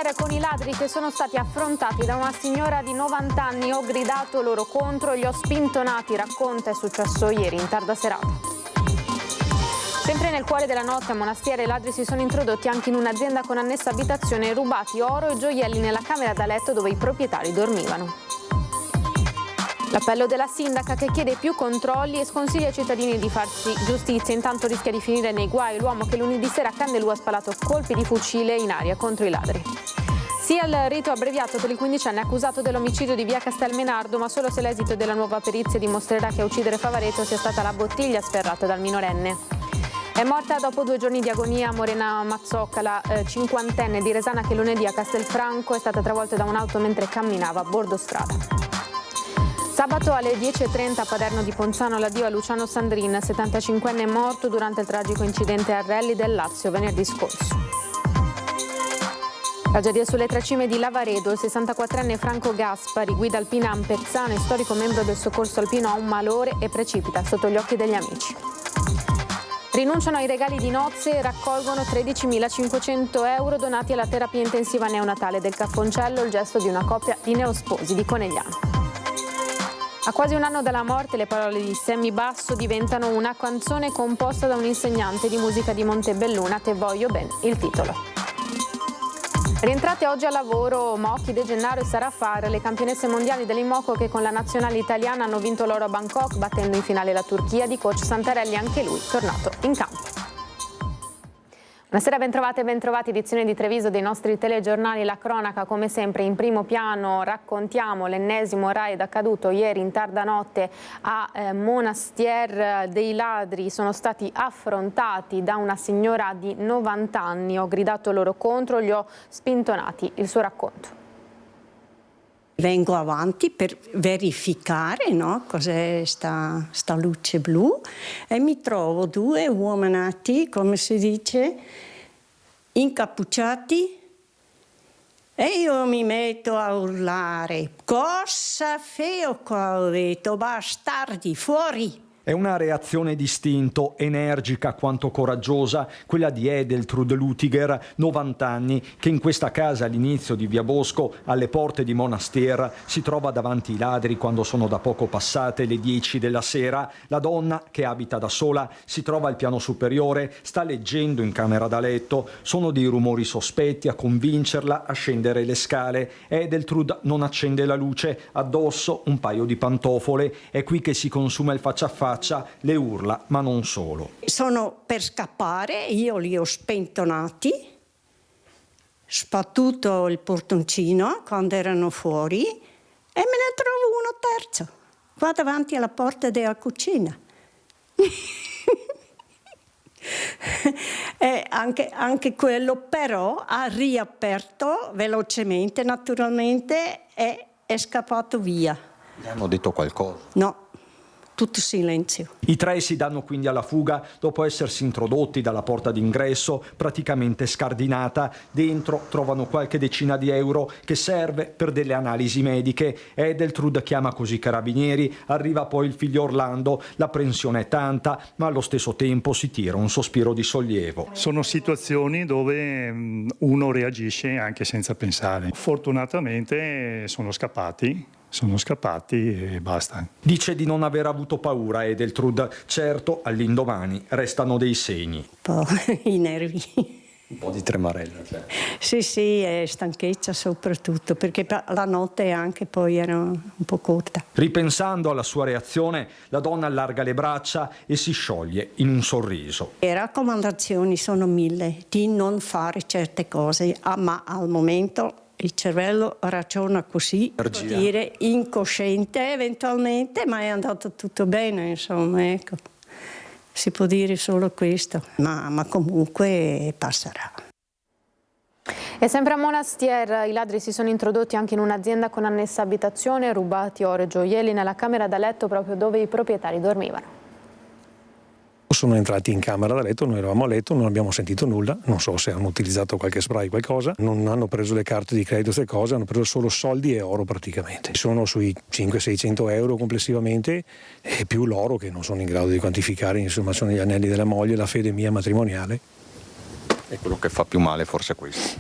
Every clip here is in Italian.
Monastier con i ladri che sono stati affrontati da una signora di 90 anni. Ho gridato loro contro, li ho spintonati, racconta, è successo ieri in tarda serata. Sempre nel cuore della notte a Monastier i ladri si sono introdotti anche in un'azienda con annessa abitazione e rubati oro e gioielli nella camera da letto dove i proprietari dormivano. L'appello della sindaca che chiede più controlli e sconsiglia ai cittadini di farsi giustizia, intanto rischia di finire nei guai l'uomo che lunedì sera a Candelù ha sparato colpi di fucile in aria contro i ladri. Sia il rito abbreviato per il 15enne accusato dell'omicidio di via Castelmenardo, ma solo se l'esito della nuova perizia dimostrerà che a uccidere Favareto sia stata la bottiglia sferrata dal minorenne. È morta dopo 2 giorni di agonia Morena Mazzocca, la cinquantenne di Resana che lunedì a Castelfranco è stata travolta da un'auto mentre camminava a bordo strada. Sabato alle 10:30 a Paderno di Ponzano l'addio a Luciano Sandrin, 75enne morto durante il tragico incidente a Rally del Lazio venerdì scorso. Tragedia sulle 3 cime di Lavaredo, il 64enne Franco Gaspari, guida alpina ampezzana e storico membro del soccorso alpino, ha un malore e precipita sotto gli occhi degli amici. Rinunciano ai regali di nozze e raccolgono 13.500 euro donati alla terapia intensiva neonatale del Caffoncello, il gesto di una coppia di neosposi di Conegliano. A quasi un anno dalla morte le parole di Sammy Basso diventano una canzone composta da un insegnante di musica di Montebelluna, Te voglio ben, il titolo. Rientrate oggi al lavoro Mocchi, De Gennaro e Sara Farr, le campionesse mondiali dell'Imoco che con la nazionale italiana hanno vinto l'oro a Bangkok battendo in finale la Turchia di coach Santarelli, anche lui tornato in campo. Buonasera, bentrovate e bentrovati, edizione di Treviso dei nostri telegiornali. La cronaca come sempre in primo piano, raccontiamo l'ennesimo raid accaduto ieri in tarda notte a Monastier. Dei ladri sono stati affrontati da una signora di 90 anni, ho gridato loro contro, li ho spintonati. Il suo racconto. Vengo avanti per verificare, no, cos'è sta luce blu e mi trovo 2 uominati, come si dice, incappucciati e io mi metto a urlare. Cosa feo qua, ho detto, bastardi, fuori! È una reazione d'istinto, energica quanto coraggiosa, quella di Edeltrud Lutiger, 90 anni, che in questa casa all'inizio di Via Bosco, alle porte di Monastier, si trova davanti i ladri quando sono da poco passate le 10 della sera. La donna, che abita da sola, si trova al piano superiore, sta leggendo in camera da letto. Sono dei rumori sospetti a convincerla a scendere le scale. Edeltrud non accende la luce, addosso un paio di pantofole. È qui che si consuma il faccia a faccia. Le urla, ma non solo. Sono per scappare, io li ho spentonati, sbattuto il portoncino quando erano fuori e me ne trovo uno terzo, qua davanti alla porta della cucina. E anche quello però ha riaperto velocemente, naturalmente, e è scappato via. Gli hanno detto qualcosa? No. Tutto silenzio. I 3 si danno quindi alla fuga dopo essersi introdotti dalla porta d'ingresso praticamente scardinata. Dentro trovano qualche decina di euro che serve per delle analisi mediche. Edeltrud chiama così i carabinieri, arriva poi il figlio Orlando. L'apprensione è tanta, ma allo stesso tempo si tira un sospiro di sollievo. Sono situazioni dove uno reagisce anche senza pensare. Fortunatamente sono scappati e basta. Dice di non aver avuto paura Edeltrud, certo all'indomani restano dei segni. Un po' i nervi. Un po' di tremarella. Cioè. Sì, e stanchezza soprattutto, perché la notte anche poi era un po' corta. Ripensando alla sua reazione, la donna allarga le braccia e si scioglie in un sorriso. Le raccomandazioni sono 1000, di non fare certe cose, ma al momento il cervello ragiona così, può dire incosciente eventualmente, ma è andato tutto bene, insomma, ecco. Si può dire solo questo, ma comunque passerà. E sempre a Monastier i ladri si sono introdotti anche in un'azienda con annessa abitazione, rubati oro e gioielli nella camera da letto proprio dove i proprietari dormivano. Sono entrati in camera da letto, noi eravamo a letto, non abbiamo sentito nulla, non so se hanno utilizzato qualche spray, qualcosa, non hanno preso le carte di credito, queste cose, hanno preso solo soldi e oro praticamente. Sono sui 500-600 euro complessivamente e più l'oro che non sono in grado di quantificare, insomma sono gli anelli della moglie, la fede mia matrimoniale. E quello che fa più male forse è questo.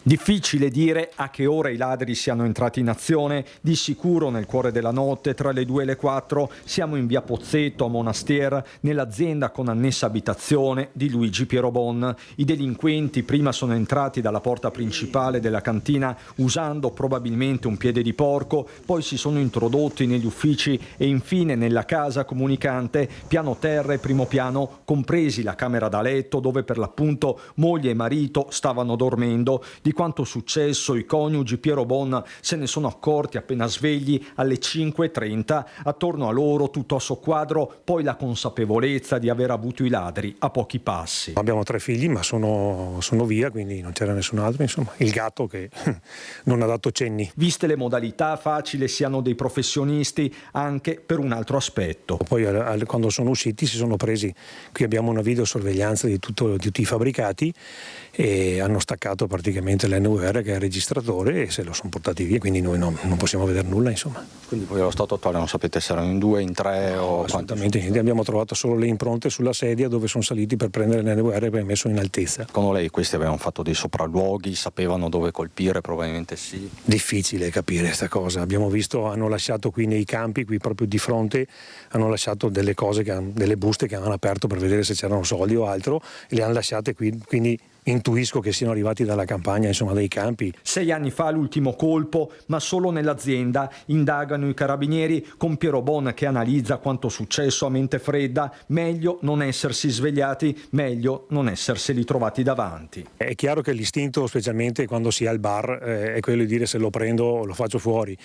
Difficile dire a che ora i ladri siano entrati in azione, di sicuro nel cuore della notte, tra le 2 e le 4, siamo in via Pozzetto a Monastier, nell'azienda con annessa abitazione di Luigi Piero Bon. I delinquenti prima sono entrati dalla porta principale della cantina usando probabilmente un piede di porco, poi si sono introdotti negli uffici e infine nella casa comunicante, piano terra e primo piano, compresi la camera da letto dove per l'appunto moglie e marito stavano dormendo. Di quanto successo i coniugi Piero Bon se ne sono accorti appena svegli alle 5:30. Attorno a loro, tutto a soqquadro, poi la consapevolezza di aver avuto i ladri a pochi passi. Abbiamo 3 figli, ma sono via, quindi non c'era nessun altro. Insomma, il gatto che non ha dato cenni. Viste le modalità, facile siano dei professionisti anche per un altro aspetto. Poi quando sono usciti si sono presi, qui abbiamo una videosorveglianza di tutti i fabbricati e hanno staccato praticamente l'NVR che è il registratore e se lo sono portati via, quindi noi non possiamo vedere nulla, insomma. Quindi poi allo stato attuale non sapete se erano in 2, in 3 o assolutamente niente, abbiamo trovato solo le impronte sulla sedia dove sono saliti per prendere l'NVR e per messo in altezza. Secondo lei questi avevano fatto dei sopralluoghi, sapevano dove colpire? Probabilmente sì. Difficile capire questa cosa, abbiamo visto, hanno lasciato qui nei campi, qui proprio di fronte, hanno lasciato delle cose, delle buste che avevano aperto per vedere se c'erano soldi o altro e le hanno lasciate qui, quindi intuisco che siano arrivati dalla campagna, insomma dai campi. 6 anni fa l'ultimo colpo, ma solo nell'azienda. Indagano i carabinieri con Piero Bon che analizza quanto successo a mente fredda. Meglio non essersi svegliati, meglio non esserseli trovati davanti. È chiaro che l'istinto, specialmente quando si è al bar, è quello di dire se lo prendo o lo faccio fuori.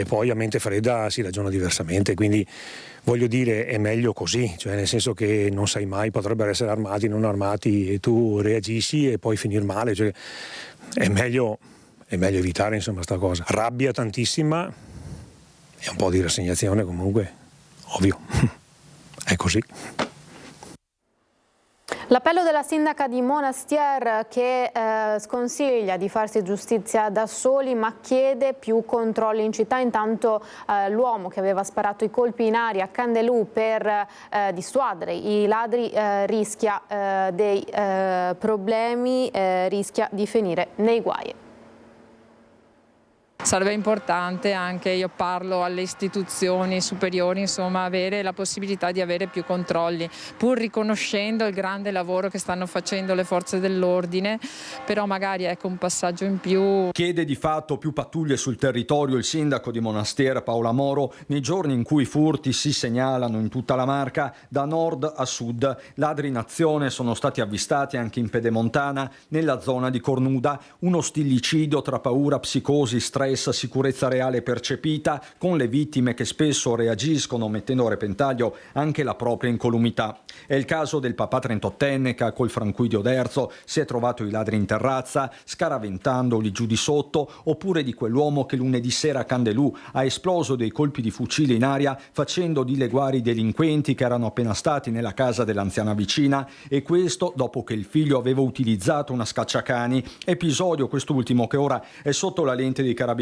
Poi a mente fredda si ragiona diversamente, quindi voglio dire è meglio così, cioè nel senso che non sai mai, potrebbero essere armati, non armati e tu reagisci e poi finir male, cioè è meglio evitare insomma sta cosa. Rabbia tantissima e un po' di rassegnazione comunque, ovvio, è così. L'appello della sindaca di Monastier che sconsiglia di farsi giustizia da soli ma chiede più controlli in città. Intanto l'uomo che aveva sparato i colpi in aria a Candelù per dissuadere i ladri rischia dei problemi, rischia di finire nei guai. Sarebbe importante anche, io parlo alle istituzioni superiori, insomma, avere la possibilità di avere più controlli, pur riconoscendo il grande lavoro che stanno facendo le forze dell'ordine, però magari ecco un passaggio in più. Chiede di fatto più pattuglie sul territorio il sindaco di Monastier Paola Moro nei giorni in cui i furti si segnalano in tutta la Marca da nord a sud. Ladri in azione sono stati avvistati anche in Pedemontana, nella zona di Cornuda, uno stillicidio tra paura, psicosi, stress, sicurezza reale percepita, con le vittime che spesso reagiscono mettendo a repentaglio anche la propria incolumità. È il caso del papà 38enne che col francuidio d'Erzo si è trovato i ladri in terrazza scaraventandoli giù di sotto, oppure di quell'uomo che lunedì sera a Candelù ha esploso dei colpi di fucile in aria facendo dileguare i delinquenti che erano appena stati nella casa dell'anziana vicina, e questo dopo che il figlio aveva utilizzato una scacciacani, episodio quest'ultimo che ora è sotto la lente dei carabinieri.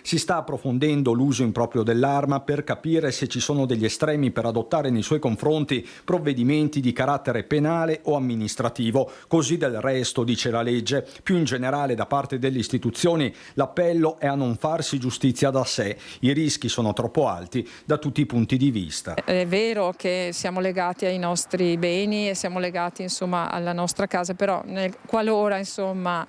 Si sta approfondendo l'uso improprio dell'arma per capire se ci sono degli estremi per adottare nei suoi confronti provvedimenti di carattere penale o amministrativo. Così del resto dice la legge. Più in generale da parte delle istituzioni l'appello è a non farsi giustizia da sé. I rischi sono troppo alti da tutti i punti di vista. È vero che siamo legati ai nostri beni e siamo legati insomma alla nostra casa, però qualora insomma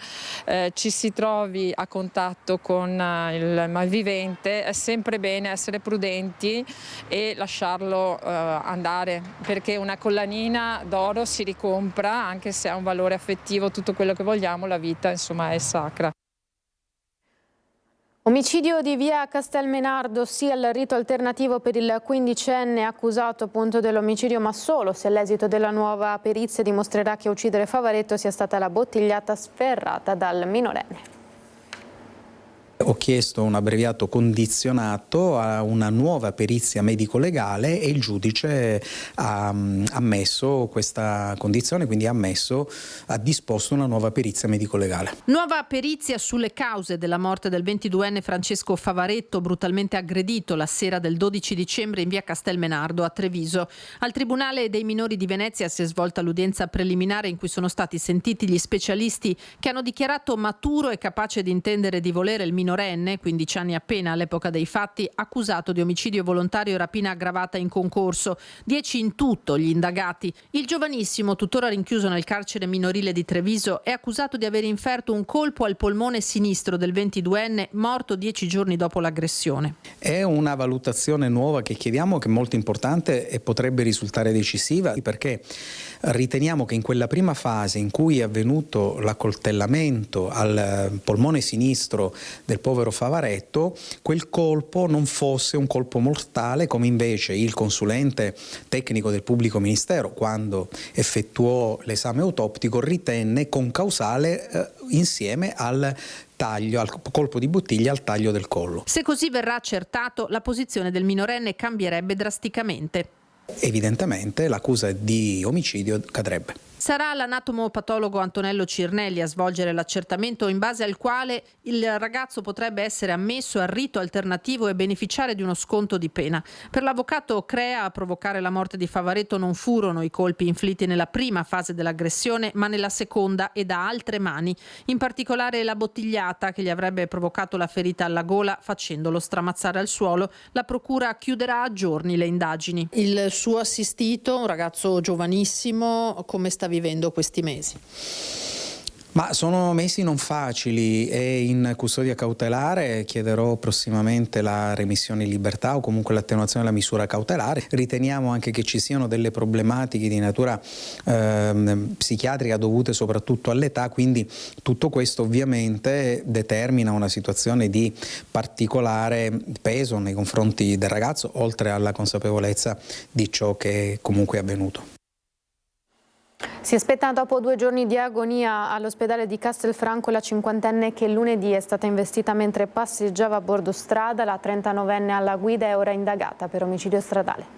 ci si trovi a contatto con il malvivente è sempre bene essere prudenti e lasciarlo andare, perché una collanina d'oro si ricompra, anche se ha un valore affettivo, tutto quello che vogliamo, la vita insomma è sacra. Omicidio di via Castelmenardo, sì al rito alternativo per il 15enne accusato appunto dell'omicidio, ma solo se l'esito della nuova perizia dimostrerà che a uccidere Favaretto sia stata la bottigliata sferrata dal minorenne. ho chiesto un abbreviato condizionato a una nuova perizia medico-legale e il giudice ha ammesso questa condizione, quindi ha disposto una nuova perizia medico-legale. Nuova perizia sulle cause della morte del 22enne Francesco Favaretto, brutalmente aggredito la sera del 12 dicembre in via Castelmenardo a Treviso. Al Tribunale dei minori di Venezia si è svolta l'udienza preliminare in cui sono stati sentiti gli specialisti che hanno dichiarato maturo e capace di intendere e di volere il minorenne, 15 anni appena all'epoca dei fatti, accusato di omicidio volontario e rapina aggravata in concorso. 10 in tutto gli indagati. Il giovanissimo, tuttora rinchiuso nel carcere minorile di Treviso, è accusato di aver inferto un colpo al polmone sinistro del 22enne, morto 10 giorni dopo l'aggressione. È una valutazione nuova che chiediamo, che è molto importante e potrebbe risultare decisiva, perché riteniamo che in quella prima fase in cui è avvenuto l'accoltellamento al polmone sinistro del povero Favaretto, quel colpo non fosse un colpo mortale, come invece il consulente tecnico del pubblico ministero, quando effettuò l'esame autoptico, ritenne concausale insieme al taglio, al colpo di bottiglia, al taglio del collo. Se così verrà accertato, la posizione del minorenne cambierebbe drasticamente. Evidentemente l'accusa di omicidio cadrebbe. Sarà l'anatomopatologo Antonello Cirnelli a svolgere l'accertamento in base al quale il ragazzo potrebbe essere ammesso al rito alternativo e beneficiare di uno sconto di pena. Per l'avvocato Crea a provocare la morte di Favaretto non furono i colpi inflitti nella prima fase dell'aggressione, ma nella seconda e da altre mani, in particolare la bottigliata che gli avrebbe provocato la ferita alla gola facendolo stramazzare al suolo. La procura chiuderà a giorni le indagini. Il suo assistito, un ragazzo giovanissimo, come sta vivendo questi mesi? Ma sono mesi non facili, è in custodia cautelare, chiederò prossimamente la remissione in libertà o comunque l'attenuazione della misura cautelare. Riteniamo anche che ci siano delle problematiche di natura psichiatrica dovute soprattutto all'età, quindi tutto questo ovviamente determina una situazione di particolare peso nei confronti del ragazzo, oltre alla consapevolezza di ciò che comunque è avvenuto. Si aspetta dopo 2 giorni di agonia all'ospedale di Castelfranco la 50enne che lunedì è stata investita mentre passeggiava a bordo strada. La 39enne alla guida è ora indagata per omicidio stradale.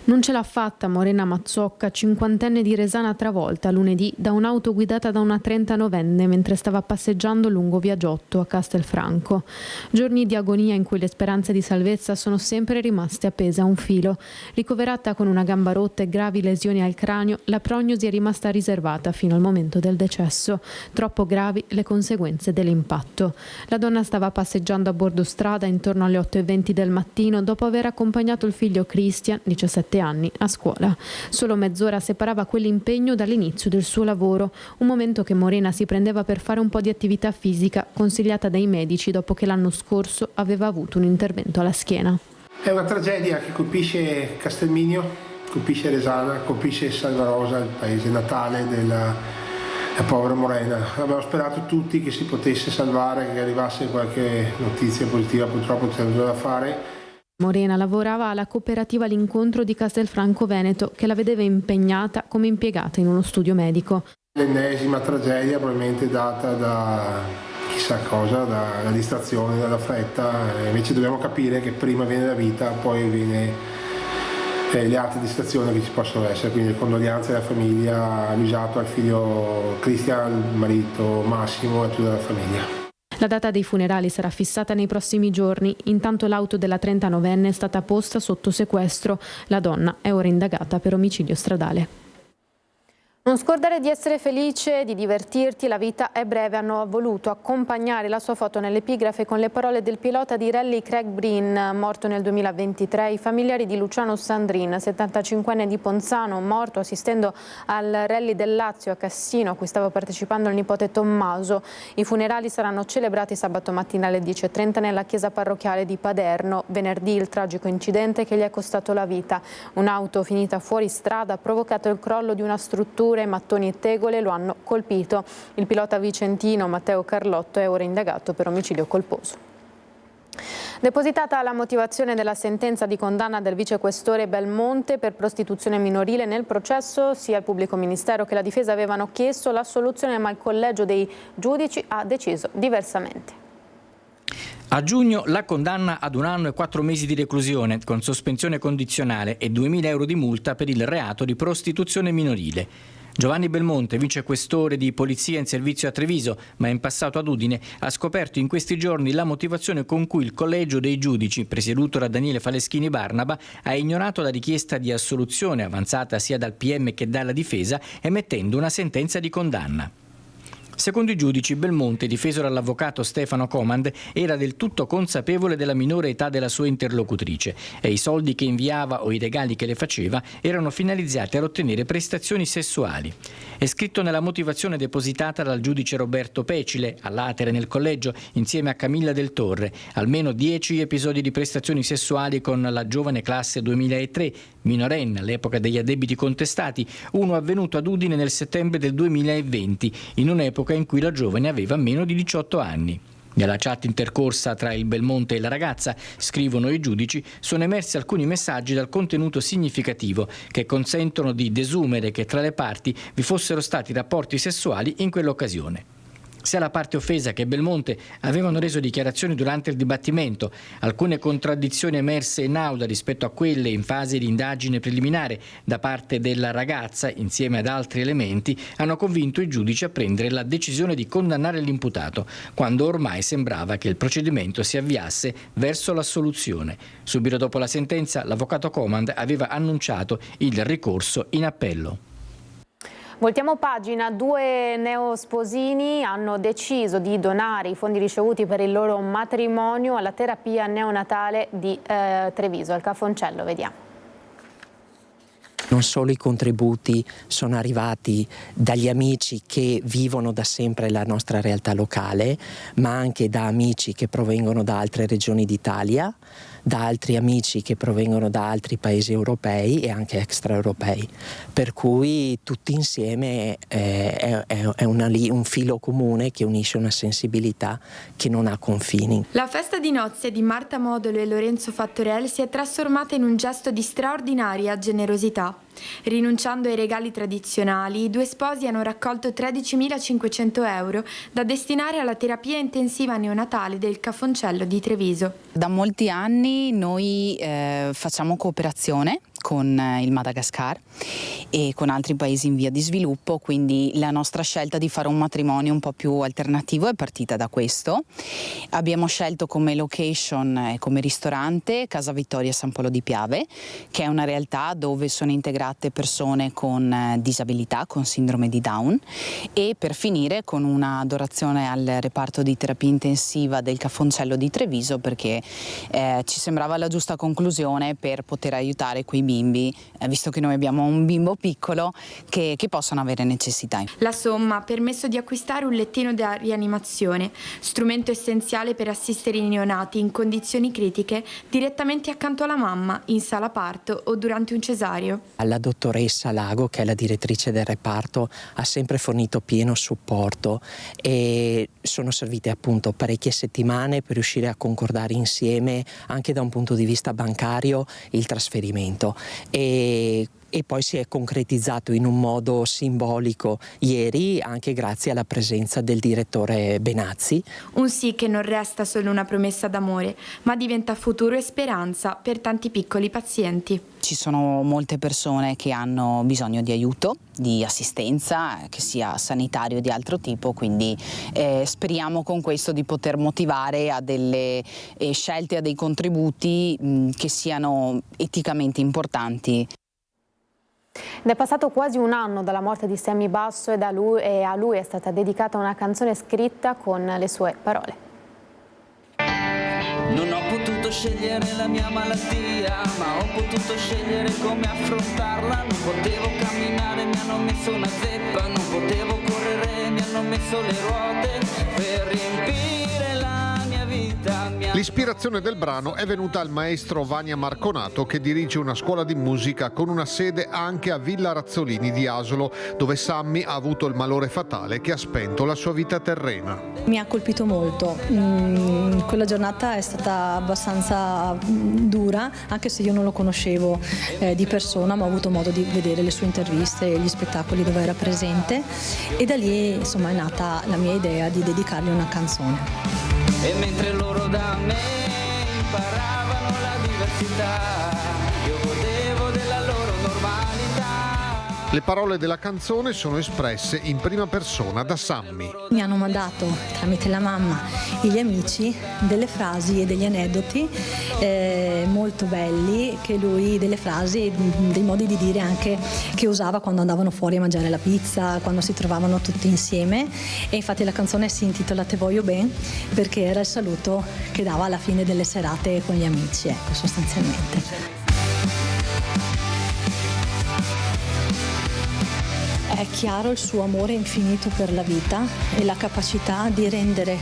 Non ce l'ha fatta Morena Mazzocca, 50enne di Resana, travolta lunedì da un'auto guidata da una 39enne mentre stava passeggiando lungo via Giotto a Castelfranco. Giorni di agonia in cui le speranze di salvezza sono sempre rimaste appese a un filo. Ricoverata con una gamba rotta e gravi lesioni al cranio, la prognosi è rimasta riservata fino al momento del decesso. Troppo gravi le conseguenze dell'impatto. La donna stava passeggiando a bordo strada intorno alle 8:20 del mattino dopo aver accompagnato il figlio Christian, 17 anni, a scuola. Solo mezz'ora separava quell'impegno dall'inizio del suo lavoro, un momento che Morena si prendeva per fare un po' di attività fisica consigliata dai medici dopo che l'anno scorso aveva avuto un intervento alla schiena. È una tragedia che colpisce Castelminio, colpisce Resana, colpisce Salvarosa, il paese natale della povera Morena. Abbiamo sperato tutti che si potesse salvare, che arrivasse qualche notizia positiva, purtroppo c'è da fare. Morena lavorava alla cooperativa L'Incontro di Castelfranco Veneto, che la vedeva impegnata come impiegata in uno studio medico. L'ennesima tragedia probabilmente data da chissà cosa, dalla distrazione, dalla fretta. Invece dobbiamo capire che prima viene la vita, poi viene le altre distrazioni che ci possono essere. Quindi le condoglianze alla famiglia, all'usato, al figlio Cristian, al marito Massimo e a tutta la famiglia. La data dei funerali sarà fissata nei prossimi giorni, intanto l'auto della 39enne è stata posta sotto sequestro. La donna è ora indagata per omicidio stradale. Non scordare di essere felice, di divertirti, la vita è breve. Hanno voluto accompagnare la sua foto nell'epigrafe con le parole del pilota di rally Craig Breen, morto nel 2023, i familiari di Luciano Sandrin, 75enne di Ponzano, morto assistendo al rally del Lazio a Cassino, a cui stava partecipando il nipote Tommaso. I funerali saranno celebrati sabato mattina alle 10:30 nella chiesa parrocchiale di Paderno. Venerdì il tragico incidente che gli è costato la vita. Un'auto finita fuori strada ha provocato il crollo di una struttura. Mattoni e tegole lo hanno colpito. Il pilota vicentino Matteo Carlotto è ora indagato per omicidio colposo. Depositata la motivazione della sentenza di condanna del vicequestore Belmonte per prostituzione minorile, nel processo sia il pubblico ministero che la difesa avevano chiesto l'assoluzione, ma il collegio dei giudici ha deciso diversamente. A giugno la condanna ad 1 anno e 4 mesi di reclusione con sospensione condizionale e 2.000 euro di multa per il reato di prostituzione minorile. Giovanni Belmonte, vicequestore di polizia in servizio a Treviso, ma in passato ad Udine, ha scoperto in questi giorni la motivazione con cui il collegio dei giudici, presieduto da Daniele Faleschini Barnaba, ha ignorato la richiesta di assoluzione avanzata sia dal PM che dalla difesa, emettendo una sentenza di condanna. Secondo i giudici, Belmonte, difeso dall'avvocato Stefano Comand, era del tutto consapevole della minore età della sua interlocutrice e i soldi che inviava o i regali che le faceva erano finalizzati ad ottenere prestazioni sessuali. È scritto nella motivazione depositata dal giudice Roberto Pecile, all'Atere nel collegio, insieme a Camilla Del Torre, almeno 10 episodi di prestazioni sessuali con la giovane classe 2003, minorenne all'epoca degli addebiti contestati, uno avvenuto ad Udine nel settembre del 2020, in un'epoca in cui la giovane aveva meno di 18 anni. Nella chat intercorsa tra il Belmonte e la ragazza, scrivono i giudici, sono emersi alcuni messaggi dal contenuto significativo che consentono di desumere che tra le parti vi fossero stati rapporti sessuali in quell'occasione. Sia la parte offesa che Belmonte avevano reso dichiarazioni durante il dibattimento. Alcune contraddizioni emerse in aula rispetto a quelle in fase di indagine preliminare da parte della ragazza, insieme ad altri elementi, hanno convinto i giudici a prendere la decisione di condannare l'imputato, quando ormai sembrava che il procedimento si avviasse verso l'assoluzione. Subito dopo la sentenza, l'avvocato Comand aveva annunciato il ricorso in appello. Voltiamo pagina. 2 neosposini hanno deciso di donare i fondi ricevuti per il loro matrimonio alla terapia neonatale di Treviso, al Cafoncello. Vediamo. Non solo i contributi sono arrivati dagli amici che vivono da sempre la nostra realtà locale, ma anche da amici che provengono da altre regioni d'Italia, da altri amici che provengono da altri paesi europei e anche extraeuropei. Per cui tutti insieme è un filo comune che unisce una sensibilità che non ha confini. La festa di nozze di Marta Modolo e Lorenzo Fattorel si è trasformata in un gesto di straordinaria generosità. Rinunciando ai regali tradizionali, i 2 sposi hanno raccolto 13.500 euro da destinare alla terapia intensiva neonatale del Cafoncello di Treviso. Da molti anni noi facciamo cooperazione con il Madagascar e con altri paesi in via di sviluppo, quindi la nostra scelta di fare un matrimonio un po' più alternativo è partita da questo. Abbiamo scelto come location e come ristorante Casa Vittoria San Polo di Piave, che è una realtà dove sono integrate persone con disabilità, con sindrome di Down, e per finire con una donazione al reparto di terapia intensiva del Cafoncello di Treviso, perché ci sembrava la giusta conclusione per poter aiutare quei bimbi, visto che noi abbiamo un bimbo piccolo, che possono avere necessità. La somma ha permesso di acquistare un lettino da rianimazione, strumento essenziale per assistere i neonati in condizioni critiche direttamente accanto alla mamma, in sala parto o durante un cesareo. La dottoressa Lago, che è la direttrice del reparto, ha sempre fornito pieno supporto e sono servite appunto parecchie settimane per riuscire a concordare insieme, anche da un punto di vista bancario, il trasferimento. E poi si è concretizzato in un modo simbolico ieri, anche grazie alla presenza del direttore Benazzi. Un sì che non resta solo una promessa d'amore, ma diventa futuro e speranza per tanti piccoli pazienti. Ci sono molte persone che hanno bisogno di aiuto, di assistenza, che sia sanitario o di altro tipo, quindi speriamo con questo di poter motivare a delle scelte, a dei contributi che siano eticamente importanti. Ed è passato quasi un anno dalla morte di Sammy Basso e a lui è stata dedicata una canzone scritta con le sue parole. Non ho potuto scegliere la mia malattia, ma ho potuto scegliere come affrontarla. Non potevo camminare, mi hanno messo una zeppa. Non potevo correre, mi hanno messo le ruote per riempire la mia vita. L'ispirazione del brano è venuta al maestro Vania Marconato, che dirige una scuola di musica con una sede anche a Villa Razzolini di Asolo, dove Sammy ha avuto il malore fatale che ha spento la sua vita terrena. Mi ha colpito molto, quella giornata è stata abbastanza dura, anche se io non lo conoscevo di persona, ma ho avuto modo di vedere le sue interviste e gli spettacoli dove era presente, e da lì insomma è nata la mia idea di dedicargli una canzone. E mentre loro da me imparavano la diversità, io godevo della loro normalità. Le parole della canzone sono espresse in prima persona da Sammy. Mi hanno mandato tramite la mamma e gli amici delle frasi e degli aneddoti molto belli, che lui, delle frasi, dei modi di dire anche che usava quando andavano fuori a mangiare la pizza, quando si trovavano tutti insieme, e infatti la canzone si intitola Te voglio ben, perché era il saluto che dava alla fine delle serate con gli amici, ecco, sostanzialmente. È chiaro il suo amore infinito per la vita e la capacità di rendere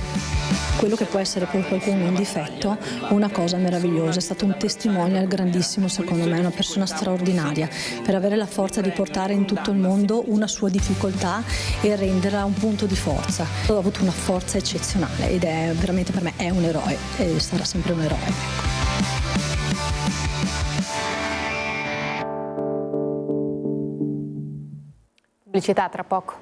quello che può essere per qualcuno un difetto una cosa meravigliosa. È stato un testimonial grandissimo, secondo me, una persona straordinaria per avere la forza di portare in tutto il mondo una sua difficoltà e renderla un punto di forza. Ha avuto una forza eccezionale ed è veramente, per me, è un eroe e sarà sempre un eroe. Ecco. Pubblicità tra poco.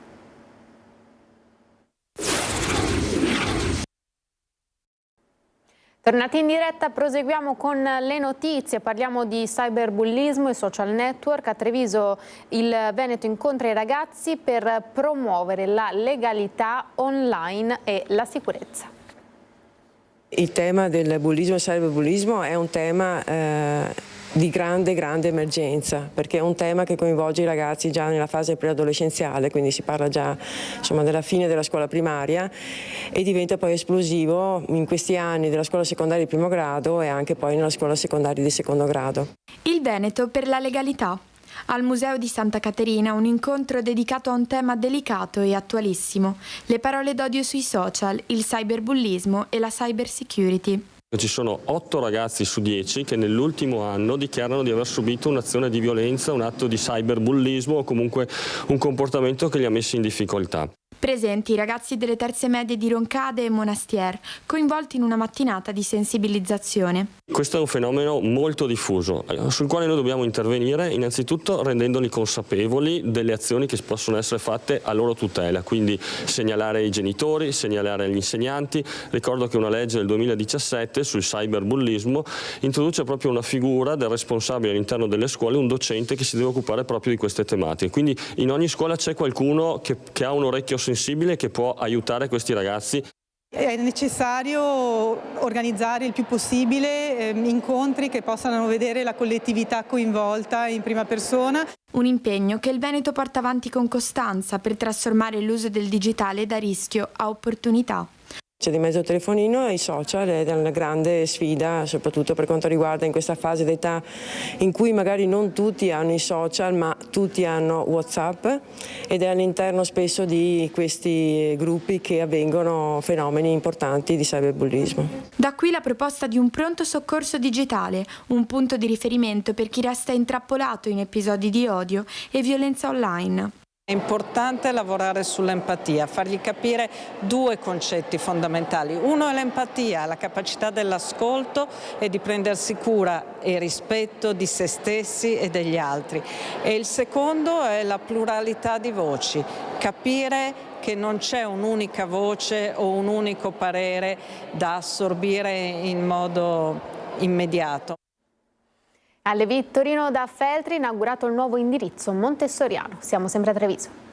Tornati in diretta, proseguiamo con le notizie, parliamo di cyberbullismo e social network. A Treviso il Veneto incontra i ragazzi per promuovere la legalità online e la sicurezza. Il tema del bullismo e cyberbullismo è un tema di grande emergenza, perché è un tema che coinvolge i ragazzi già nella fase preadolescenziale, quindi si parla già, insomma, della fine della scuola primaria, e diventa poi esplosivo in questi anni della scuola secondaria di primo grado e anche poi nella scuola secondaria di secondo grado. Il Veneto per la legalità. Al Museo di Santa Caterina un incontro dedicato a un tema delicato e attualissimo: le parole d'odio sui social, il cyberbullismo e la cybersecurity. Ci sono 8 ragazzi su 10 che nell'ultimo anno dichiarano di aver subito un'azione di violenza, un atto di cyberbullismo o comunque un comportamento che li ha messi in difficoltà. Presenti i ragazzi delle terze medie di Roncade e Monastier, coinvolti in una mattinata di sensibilizzazione. Questo è un fenomeno molto diffuso, sul quale noi dobbiamo intervenire innanzitutto rendendoli consapevoli delle azioni che possono essere fatte a loro tutela, quindi segnalare ai genitori, segnalare agli insegnanti. Ricordo che una legge del 2017 sul cyberbullismo introduce proprio una figura del responsabile all'interno delle scuole, un docente che si deve occupare proprio di queste tematiche. Quindi in ogni scuola c'è qualcuno che ha un orecchio sensibile che può aiutare questi ragazzi. È necessario organizzare il più possibile incontri che possano vedere la collettività coinvolta in prima persona. Un impegno che il Veneto porta avanti con costanza per trasformare l'uso del digitale da rischio a opportunità. C'è di mezzo il telefonino e i social ed è una grande sfida, soprattutto per quanto riguarda in questa fase d'età in cui magari non tutti hanno i social ma tutti hanno WhatsApp, ed è all'interno spesso di questi gruppi che avvengono fenomeni importanti di cyberbullismo. Da qui la proposta di un pronto soccorso digitale, un punto di riferimento per chi resta intrappolato in episodi di odio e violenza online. È importante lavorare sull'empatia, fargli capire 2 concetti fondamentali. Uno è l'empatia, la capacità dell'ascolto e di prendersi cura e rispetto di se stessi e degli altri. E il secondo è la pluralità di voci, capire che non c'è un'unica voce o un unico parere da assorbire in modo immediato. Alle Vittorino da Feltri inaugurato il nuovo indirizzo montessoriano. Siamo sempre a Treviso.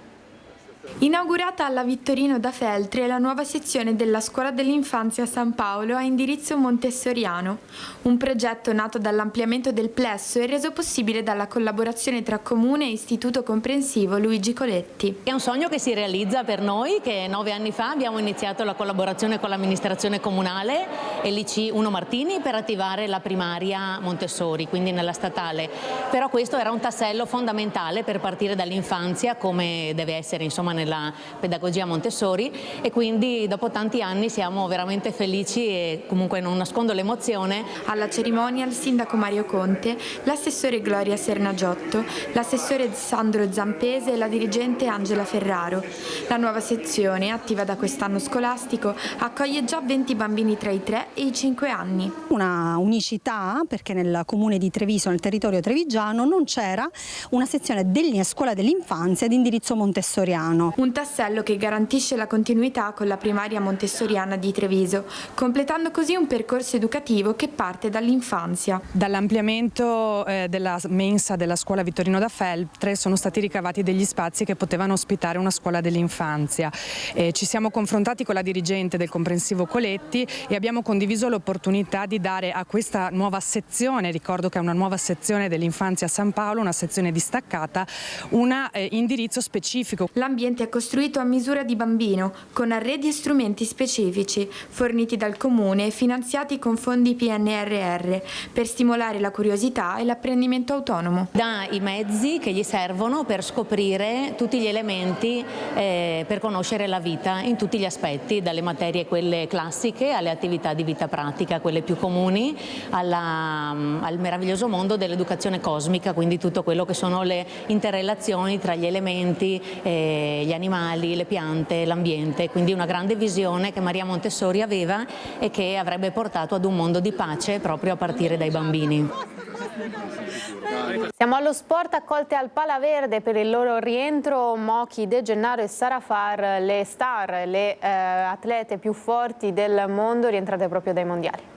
Inaugurata alla Vittorino da Feltri è la nuova sezione della Scuola dell'Infanzia San Paolo a indirizzo montessoriano, un progetto nato dall'ampliamento del plesso e reso possibile dalla collaborazione tra Comune e Istituto Comprensivo Luigi Coletti. È un sogno che si realizza per noi, che 9 anni fa abbiamo iniziato la collaborazione con l'amministrazione comunale e l'IC 1 Martini per attivare la primaria Montessori, quindi nella statale. Però questo era un tassello fondamentale per partire dall'infanzia, come deve essere insomma nella pedagogia Montessori, e quindi dopo tanti anni siamo veramente felici e comunque non nascondo l'emozione. Alla cerimonia il sindaco Mario Conte, l'assessore Gloria Sernagiotto, l'assessore Sandro Zampese e la dirigente Angela Ferraro. La nuova sezione, attiva da quest'anno scolastico, accoglie già 20 bambini tra i 3 e i 5 anni. Una unicità, perché nel comune di Treviso, nel territorio trevigiano, non c'era una sezione della scuola dell'infanzia di indirizzo montessoriano. giorno. Un tassello che garantisce la continuità con la primaria montessoriana di Treviso, completando così un percorso educativo che parte dall'infanzia. Dall'ampliamento della mensa della scuola Vittorino da Feltre sono stati ricavati degli spazi che potevano ospitare una scuola dell'infanzia. Ci siamo confrontati con la dirigente del comprensivo Coletti e abbiamo condiviso l'opportunità di dare a questa nuova sezione, ricordo che è una nuova sezione dell'infanzia a San Paolo, una sezione distaccata, un indirizzo specifico. L'ambiente è costruito a misura di bambino, con arredi e strumenti specifici, forniti dal Comune e finanziati con fondi PNRR, per stimolare la curiosità e l'apprendimento autonomo. Dà i mezzi che gli servono per scoprire tutti gli elementi per conoscere la vita in tutti gli aspetti, dalle materie quelle classiche alle attività di vita pratica, quelle più comuni, al meraviglioso mondo dell'educazione cosmica, quindi tutto quello che sono le interrelazioni tra gli elementi, gli animali, le piante, l'ambiente, quindi una grande visione che Maria Montessori aveva e che avrebbe portato ad un mondo di pace proprio a partire dai bambini. Siamo allo sport, accolte al Palaverde per il loro rientro Mochi, De Gennaro e Sara Far, le star, le atlete più forti del mondo rientrate proprio dai mondiali.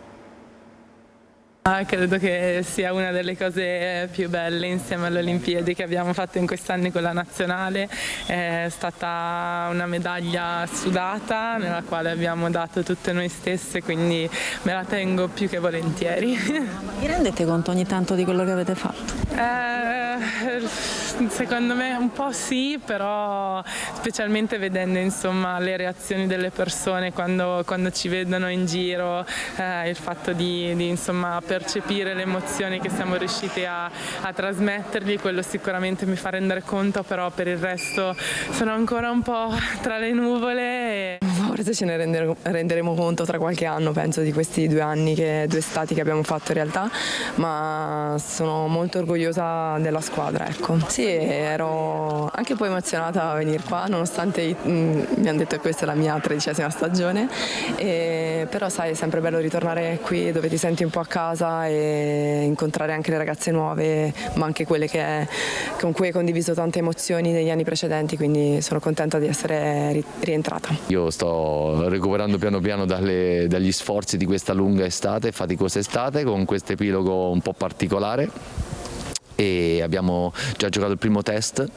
Credo che sia una delle cose più belle insieme alle Olimpiadi che abbiamo fatto in quest'anno con la nazionale. È stata una medaglia sudata nella quale abbiamo dato tutte noi stesse, quindi me la tengo più che volentieri. Vi rendete conto ogni tanto di quello che avete fatto? Secondo me un po' sì, però specialmente vedendo insomma le reazioni delle persone quando ci vedono in giro, il fatto di insomma percepire le emozioni che siamo riusciti a trasmettergli, quello sicuramente mi fa rendere conto, però per il resto sono ancora un po' tra le nuvole. Forse ce ne renderemo conto tra qualche anno, penso, di questi 2 anni, due stati che abbiamo fatto in realtà, ma sono molto orgogliosa della squadra, ecco. Sì, ero anche un po' emozionata a venire qua, nonostante mi hanno detto che questa è la mia 13ª stagione, però sai, è sempre bello ritornare qui dove ti senti un po' a casa e incontrare anche le ragazze nuove, ma anche quelle con cui hai condiviso tante emozioni negli anni precedenti, quindi sono contenta di essere rientrata. Io sto recuperando piano piano dagli sforzi di questa lunga estate, faticosa estate, con questo epilogo un po' particolare. E abbiamo già giocato il primo test,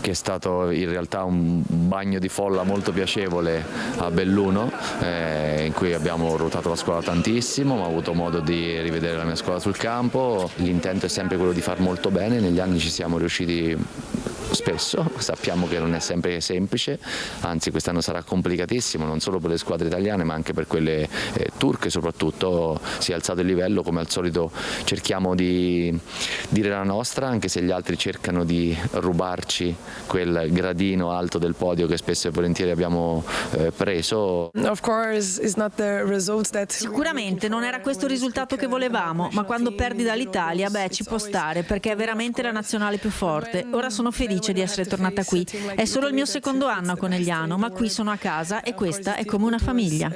che è stato in realtà un bagno di folla molto piacevole a Belluno, in cui abbiamo ruotato la squadra tantissimo, ma ho avuto modo di rivedere la mia squadra sul campo. L'intento è sempre quello di far molto bene, negli anni ci siamo riusciti spesso, sappiamo che non è sempre semplice, anzi quest'anno sarà complicatissimo, non solo per le squadre italiane ma anche per quelle turche soprattutto. Si è alzato il livello, come al solito cerchiamo di dire la nostra, anche se gli altri cercano di rubarci quel gradino alto del podio che spesso e volentieri abbiamo preso. Sicuramente non era questo il risultato che volevamo, ma quando perdi dall'Italia, ci può stare, perché è veramente la nazionale più forte. Ora sono felice di essere tornata qui. È solo il mio 2º anno a Conegliano, ma qui sono a casa e questa è come una famiglia.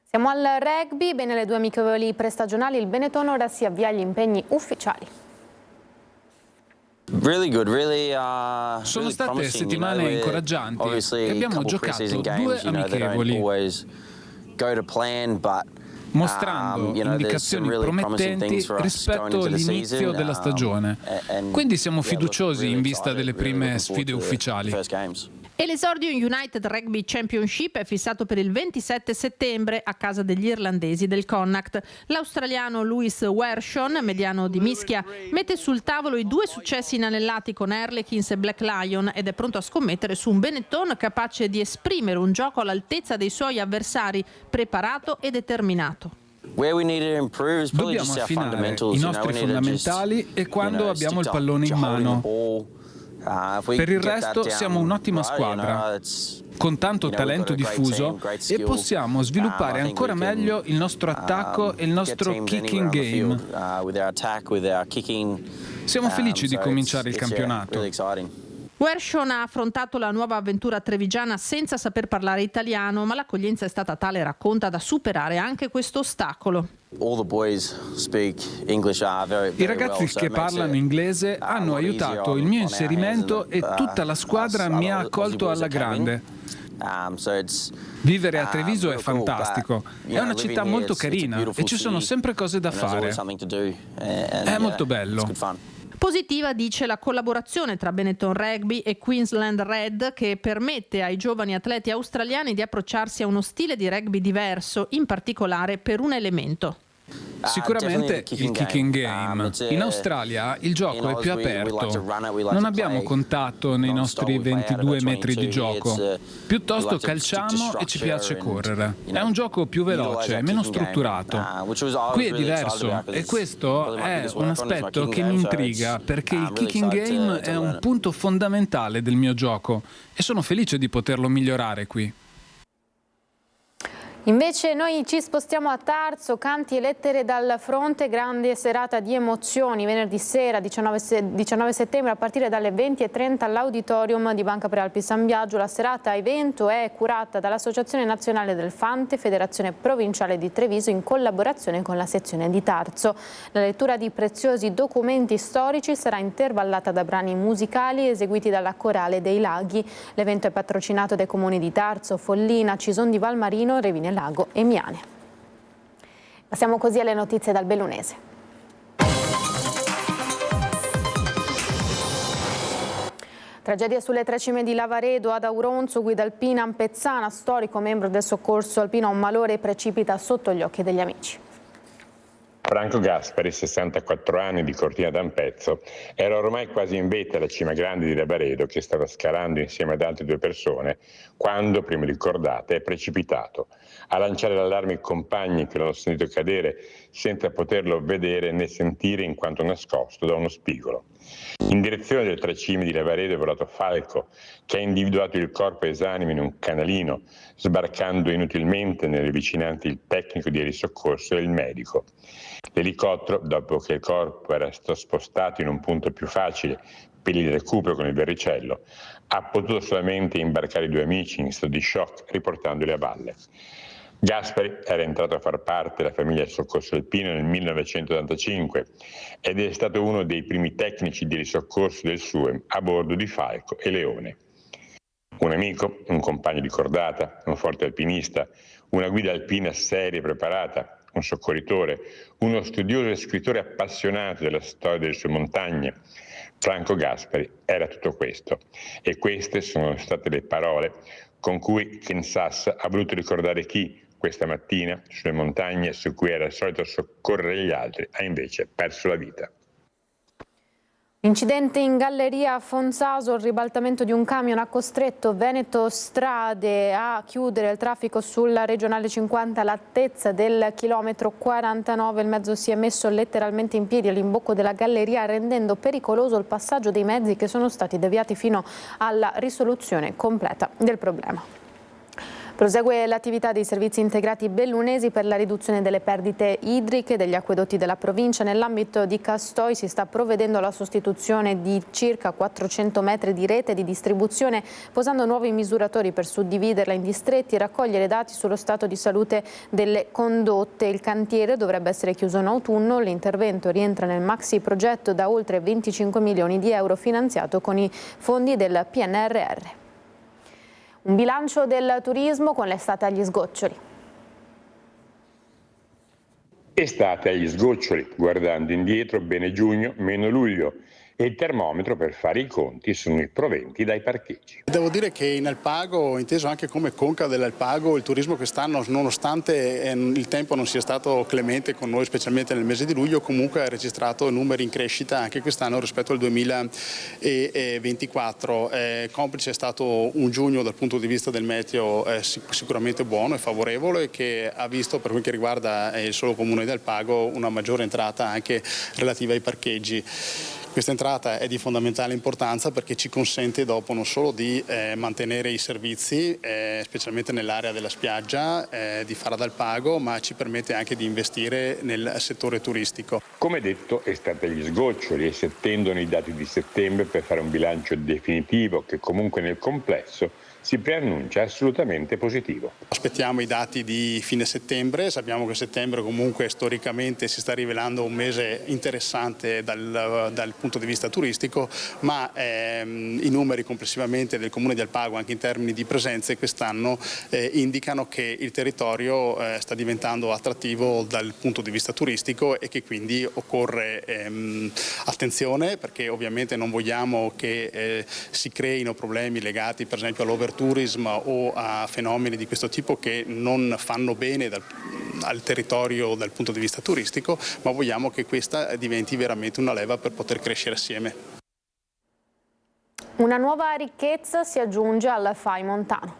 Siamo al rugby, bene le 2 amichevoli prestagionali, il Benetton ora si avvia agli impegni ufficiali. Sono state settimane incoraggianti e abbiamo giocato 2 amichevoli, mostrando indicazioni promettenti rispetto all'inizio della stagione. Quindi siamo fiduciosi in vista delle prime sfide ufficiali. E l'esordio in United Rugby Championship è fissato per il 27 settembre a casa degli irlandesi del Connacht. L'australiano Lewis Wershon, mediano di mischia, mette sul tavolo i 2 successi inanellati con Harlequins e Black Lion ed è pronto a scommettere su un Benetton capace di esprimere un gioco all'altezza dei suoi avversari, preparato e determinato. Dobbiamo affinare i nostri fondamentali e quando abbiamo il pallone in mano. Per il resto siamo un'ottima squadra, con tanto talento diffuso, e possiamo sviluppare ancora meglio il nostro attacco e il nostro kicking game. Siamo felici di cominciare il campionato. Wershon ha affrontato la nuova avventura trevigiana senza saper parlare italiano, ma l'accoglienza è stata tale, racconta, da superare anche questo ostacolo. I ragazzi che parlano inglese hanno aiutato il mio inserimento e tutta la squadra mi ha accolto alla grande. Vivere a Treviso è fantastico, è una città molto carina e ci sono sempre cose da fare. È molto bello. Positiva, dice, la collaborazione tra Benetton Rugby e Queensland Red, che permette ai giovani atleti australiani di approcciarsi a uno stile di rugby diverso, in particolare per un elemento. Sicuramente il kicking game. In Australia il gioco è più aperto. Non abbiamo contatto nei nostri 22 metri di gioco. Piuttosto calciamo e ci piace correre. È un gioco più veloce, meno strutturato. Qui è diverso e questo è un aspetto che mi intriga, perché il kicking game è un punto fondamentale del mio gioco e sono felice di poterlo migliorare qui. Invece noi ci spostiamo a Tarso, canti e lettere dal fronte, grande serata di emozioni, venerdì sera 19 settembre a partire dalle 20:30 all'Auditorium di Banca Prealpi San Biagio. La serata evento è curata dall'Associazione Nazionale del Fante, Federazione Provinciale di Treviso, in collaborazione con la sezione di Tarso. La lettura di preziosi documenti storici sarà intervallata da brani musicali eseguiti dalla Corale dei Laghi. L'evento è patrocinato dai comuni di Tarso, Follina, Cison di Valmarino, Revine Lago e Miane. Passiamo così alle notizie dal Bellunese. Tragedia sulle tre cime di Lavaredo. Ad Auronzo, guida alpina Ampezzana, storico membro del soccorso alpino, ha un malore e precipita sotto gli occhi degli amici. Franco Gaspari, 64 anni, di Cortina d'Ampezzo, era ormai quasi in vetta alla cima grande di Lavaredo, che stava scalando insieme ad altre due persone, quando, prima di cordata, è precipitato. A lanciare l'allarme i compagni, che l'hanno sentito cadere senza poterlo vedere né sentire in quanto nascosto da uno spigolo. In direzione delle tre cime di Lavaredo è volato Falco, che ha individuato il corpo esanime in un canalino, sbarcando inutilmente nelle vicinanze il tecnico di risoccorso e il medico. L'elicottero, dopo che il corpo era stato spostato in un punto più facile per il recupero con il verricello, ha potuto solamente imbarcare i due amici in stato di shock, riportandoli a valle. Gaspari era entrato a far parte della famiglia del soccorso alpino nel 1985 ed è stato uno dei primi tecnici di risoccorso del SUEM a bordo di Falco e Leone. Un amico, un compagno di cordata, un forte alpinista, una guida alpina seria e preparata, un soccorritore, uno studioso e scrittore appassionato della storia delle sue montagne. Franco Gaspari era tutto questo, e queste sono state le parole con cui Ken Sass ha voluto ricordare chi, questa mattina, sulle montagne su cui era solito soccorrere gli altri, ha invece perso la vita. Incidente in galleria a Fonzaso, il ribaltamento di un camion ha costretto Veneto Strade a chiudere il traffico sulla regionale 50 all'altezza del chilometro 49. Il mezzo si è messo letteralmente in piedi all'imbocco della galleria, rendendo pericoloso il passaggio dei mezzi che sono stati deviati fino alla risoluzione completa del problema. Prosegue l'attività dei servizi integrati bellunesi per la riduzione delle perdite idriche degli acquedotti della provincia. Nell'ambito di Castoi si sta provvedendo alla sostituzione di circa 400 metri di rete di distribuzione, posando nuovi misuratori per suddividerla in distretti e raccogliere dati sullo stato di salute delle condotte. Il cantiere dovrebbe essere chiuso in autunno. L'intervento rientra nel maxi progetto da oltre 25 milioni di euro finanziato con i fondi del PNRR. Un bilancio del turismo con l'estate agli sgoccioli. Estate agli sgoccioli, guardando indietro bene giugno, meno luglio. E il termometro per fare i conti sono i proventi dai parcheggi. Devo dire che in Alpago, inteso anche come conca dell'Alpago, il turismo quest'anno, nonostante il tempo non sia stato clemente con noi, specialmente nel mese di luglio, comunque ha registrato numeri in crescita anche quest'anno rispetto al 2024. Complice è stato un giugno dal punto di vista del meteo sicuramente buono e favorevole, che ha visto, per quel che riguarda il solo comune di Alpago, una maggiore entrata anche relativa ai parcheggi. Questa entrata è di fondamentale importanza perché ci consente dopo non solo di mantenere i servizi, specialmente nell'area della spiaggia, di fare dal pago, ma ci permette anche di investire nel settore turistico. Come detto, estate gli sgoccioli e si attendono i dati di settembre per fare un bilancio definitivo che comunque nel complesso si preannuncia assolutamente positivo. Aspettiamo i dati di fine settembre, sappiamo che settembre comunque storicamente si sta rivelando un mese interessante dal punto di vista turistico, ma i numeri complessivamente del Comune di Alpago anche in termini di presenze quest'anno indicano che il territorio sta diventando attrattivo dal punto di vista turistico e che quindi occorre attenzione, perché ovviamente non vogliamo che si creino problemi legati per esempio all'overtourism o a fenomeni di questo tipo che non fanno bene al territorio dal punto di vista turistico, ma vogliamo che questa diventi veramente una leva per poter crescere assieme. Una nuova ricchezza si aggiunge al FAI montano.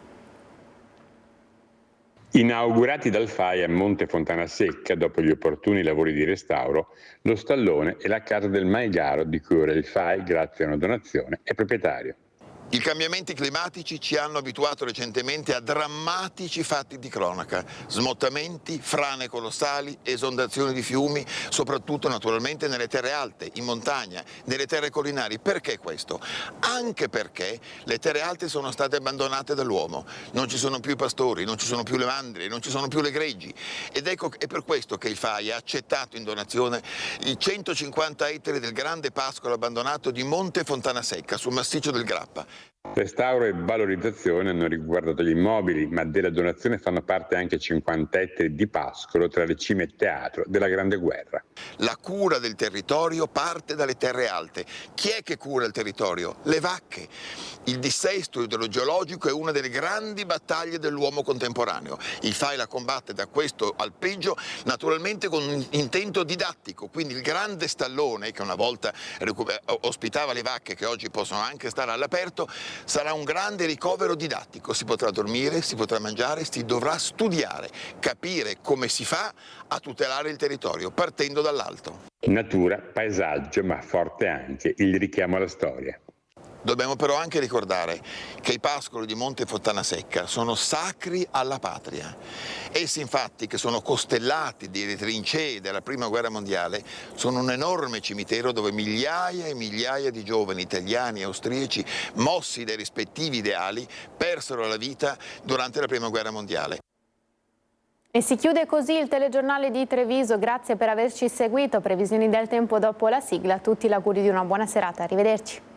Inaugurati dal FAI a Monte Fontana Secca dopo gli opportuni lavori di restauro, lo stallone e la casa del Maigaro di cui ora il FAI, grazie a una donazione, è proprietario. I cambiamenti climatici ci hanno abituato recentemente a drammatici fatti di cronaca, smottamenti, frane colossali, esondazioni di fiumi, soprattutto naturalmente nelle terre alte, in montagna, nelle terre collinari. Perché questo? Anche perché le terre alte sono state abbandonate dall'uomo, non ci sono più i pastori, non ci sono più le mandrie, non ci sono più le greggi. Ed ecco, è per questo che il FAI ha accettato in donazione i 150 ettari del grande pascolo abbandonato di Monte Fontana Secca, sul massiccio del Grappa. Restauro e valorizzazione hanno riguardato gli immobili, ma della donazione fanno parte anche 50 ettari di pascolo tra le cime e teatro della Grande Guerra. La cura del territorio parte dalle terre alte. Chi è che cura il territorio? Le vacche. Il dissesto idrogeologico è una delle grandi battaglie dell'uomo contemporaneo. Il FAI la combatte da questo alpeggio, naturalmente con un intento didattico, quindi il grande stallone che una volta ospitava le vacche, che oggi possono anche stare all'aperto, sarà un grande ricovero didattico. Si potrà dormire, si potrà mangiare, si dovrà studiare, capire come si fa a tutelare il territorio, partendo dall'alto. Natura, paesaggio, ma forte anche il richiamo alla storia. Dobbiamo però anche ricordare che i pascoli di Monte Fontana Secca sono sacri alla patria. Essi infatti, che sono costellati di trincee della Prima Guerra Mondiale, sono un enorme cimitero dove migliaia e migliaia di giovani italiani e austriaci, mossi dai rispettivi ideali, persero la vita durante la Prima Guerra Mondiale. E si chiude così il telegiornale di Treviso. Grazie per averci seguito. Previsioni del tempo dopo la sigla. A tutti l'augurio di una buona serata. Arrivederci.